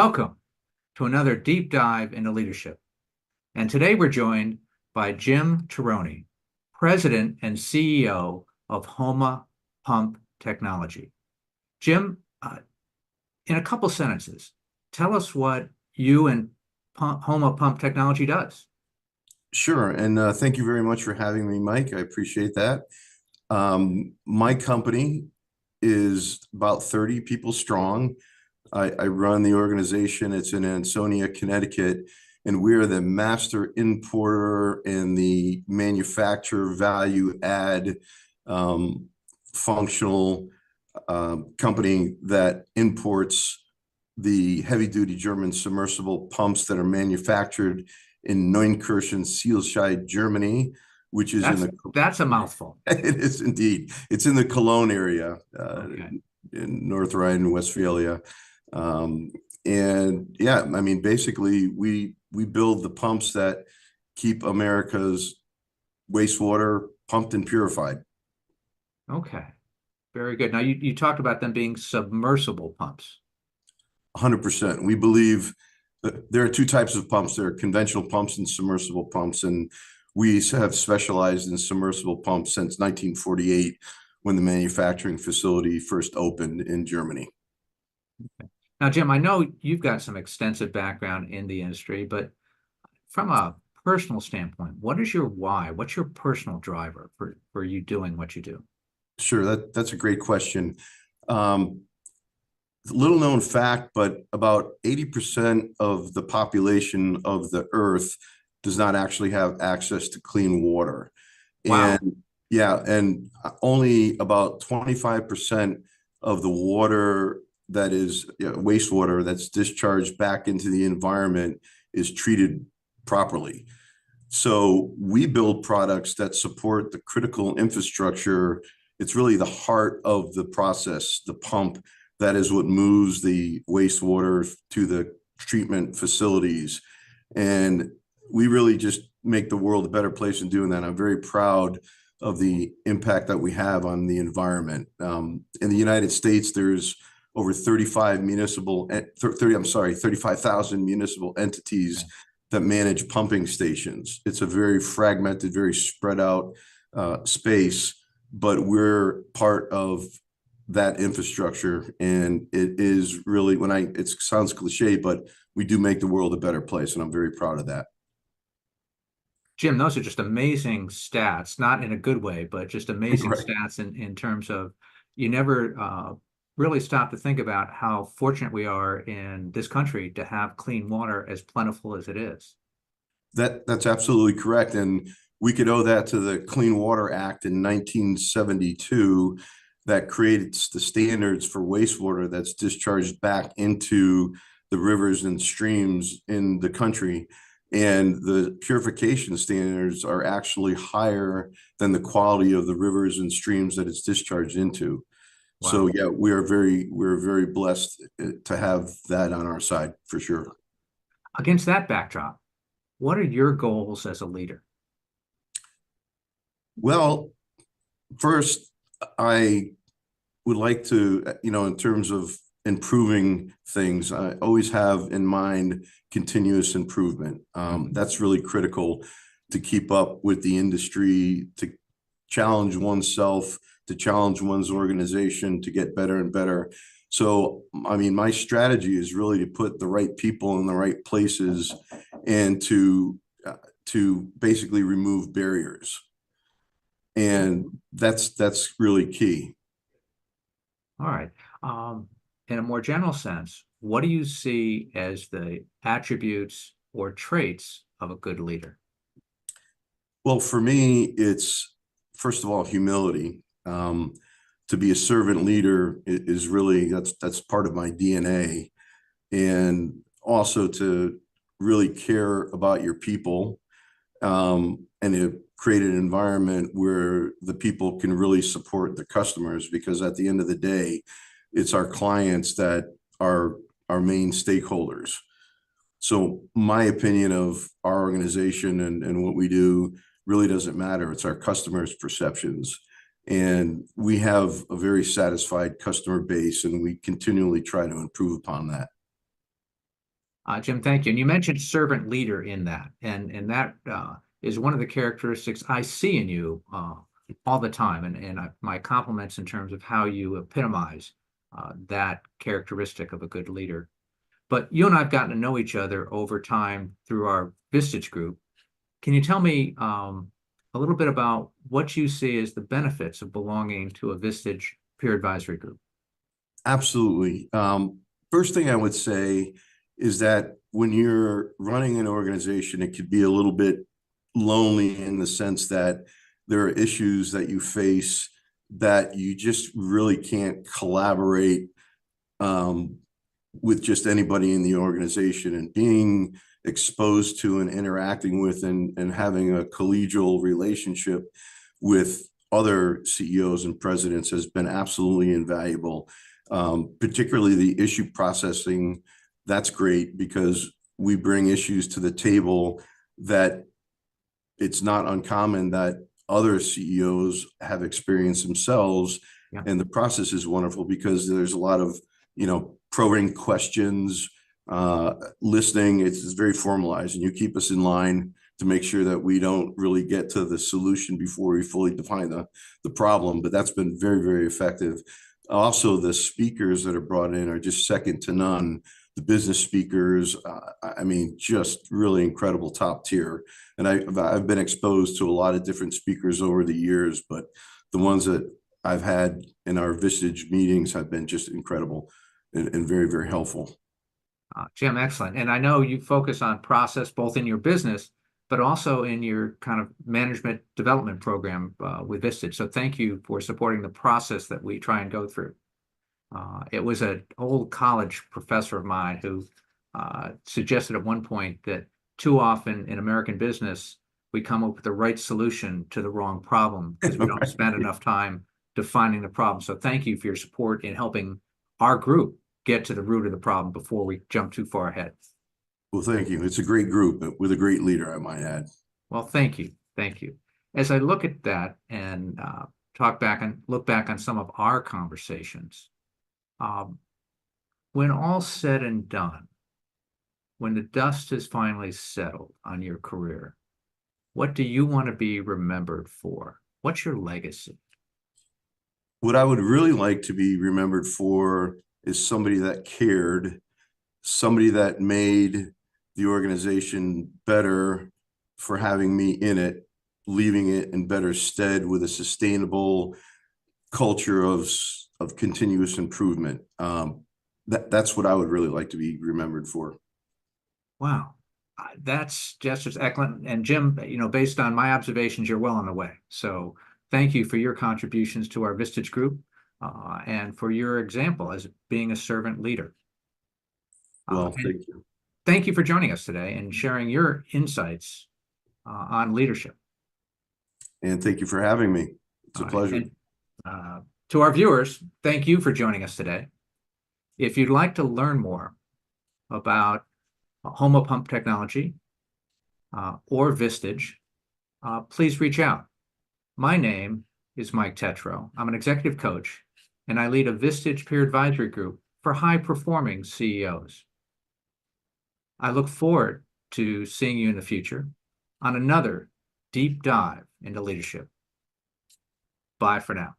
Welcome to another deep dive into leadership. And today we're joined by Jim Torony, President and CEO of HOMA Pump Technology. Jim, in a couple sentences, tell us what you and HOMA Pump Technology does. Sure. And thank you very much for having me, Mike. I appreciate that. My company is about 30 people strong. I run the organization. It's in Ansonia, Connecticut, and we're the master importer and the manufacturer value add functional company that imports the heavy duty German submersible pumps that are manufactured in Neunkirchen, Sielscheid, Germany, which is that's a mouthful. It is indeed. It's in the Cologne area, in North Rhine-Westphalia. And yeah, I mean, basically we build the pumps that keep America's wastewater pumped and purified. Okay, very good. Now you talked about them being submersible pumps. 100%. We believe that there are two types of pumps. There are conventional pumps and submersible pumps, and we have specialized in submersible pumps since 1948, when the manufacturing facility first opened in Germany. Okay. Now, Jim, I know you've got some extensive background in the industry, but from a personal standpoint, what is your why? What's your personal driver for you doing what you do? Sure, that's a great question. Little known fact, but about 80% of the population of the Earth does not actually have access to clean water. Wow. And yeah, and only about 25% of the water that is wastewater that's discharged back into the environment is treated properly. So we build products that support the critical infrastructure. It's really the heart of the process, the pump. That is what moves the wastewater to the treatment facilities. And we really just make the world a better place in doing that. I'm very proud of the impact that we have on the environment. In the United States, there's over 35,000 municipal entities that manage pumping stations. It's a very fragmented, very spread out space, but we're part of that infrastructure. And it is really, it sounds cliche, but we do make the world a better place. And I'm very proud of that. Jim, those are just amazing stats, not in a good way, but just amazing stats in terms of you never really stop to think about how fortunate we are in this country to have clean water as plentiful as it is. That's absolutely correct. And we could owe that to the Clean Water Act in 1972 that created the standards for wastewater that's discharged back into the rivers and streams in the country. And the purification standards are actually higher than the quality of the rivers and streams that it's discharged into. Wow. So yeah, we're very blessed to have that on our side for sure. Against that backdrop, what are your goals as a leader? Well, first, I would like to, in terms of improving things, I always have in mind continuous improvement. That's really critical to keep up with the industry, to challenge oneself, to challenge one's organization, to get better and better. So, I mean, my strategy is really to put the right people in the right places and to basically remove barriers. And that's really key. All right. In a more general sense, what do you see as the attributes or traits of a good leader? Well, for me, it's first of all humility. To be a servant leader is really that's part of my DNA, and also to really care about your people, and to create an environment where the people can really support the customers, because at the end of the day, it's our clients that are our main stakeholders. So my opinion of our organization and what we do really doesn't matter. It's our customers' perceptions. And we have a very satisfied customer base, and we continually try to improve upon that. Jim, thank you. And you mentioned servant leader in that, and that is one of the characteristics I see in you all the time. And my compliments in terms of how you epitomize that characteristic of a good leader. But you and I have gotten to know each other over time through our Vistage group. Can you tell me a little bit about what you see as the benefits of belonging to a Vistage peer advisory group? Absolutely. First thing I would say is that when you're running an organization, it could be a little bit lonely in the sense that there are issues that you face that you just really can't collaborate with just anybody in the organization, and being exposed to and interacting with and having a collegial relationship with other CEOs and presidents has been absolutely invaluable. Particularly the issue processing, that's great because we bring issues to the table that it's not uncommon that other CEOs have experienced themselves. Yeah. And the process is wonderful because there's a lot of, probing questions, listening. It's very formalized, and you keep us in line to make sure that we don't really get to the solution before we fully define the problem. But that's been very, very effective. Also, the speakers that are brought in are just second to none. The business speakers, just really incredible, top tier. And I've been exposed to a lot of different speakers over the years, but the ones that I've had in our Vistage meetings have been just incredible and very, very helpful. Jim, excellent. And I know you focus on process both in your business, but also in your kind of management development program with Vistage. So thank you for supporting the process that we try and go through. It was an old college professor of mine who suggested at one point that too often in American business, we come up with the right solution to the wrong problem because we don't spend enough time defining the problem. So thank you for your support in helping our group get to the root of the problem before we jump too far ahead. Well, thank you. It's a great group with a great leader, I might add. Well, thank you. Thank you. As I look at that and look back on some of our conversations, when all said and done, when the dust has finally settled on your career, what do you want to be remembered for? What's your legacy? What I would really like to be remembered for is somebody that cared, somebody that made the organization better for having me in it, leaving it in better stead with a sustainable culture of continuous improvement. That's what I would really like to be remembered for. Wow. That's just excellent. And Jim, based on my observations, you're well on the way. So thank you for your contributions to our Vistage group and for your example as being a servant leader. Well, thank you. Thank you for joining us today and sharing your insights on leadership. And thank you for having me. It's a pleasure. And, to our viewers, thank you for joining us today. If you'd like to learn more about HOMA pump technology or Vistage, please reach out. My name is Mike Tetro. I'm an executive coach, and I lead a Vistage peer advisory group for high-performing CEOs. I look forward to seeing you in the future on another deep dive into leadership. Bye for now.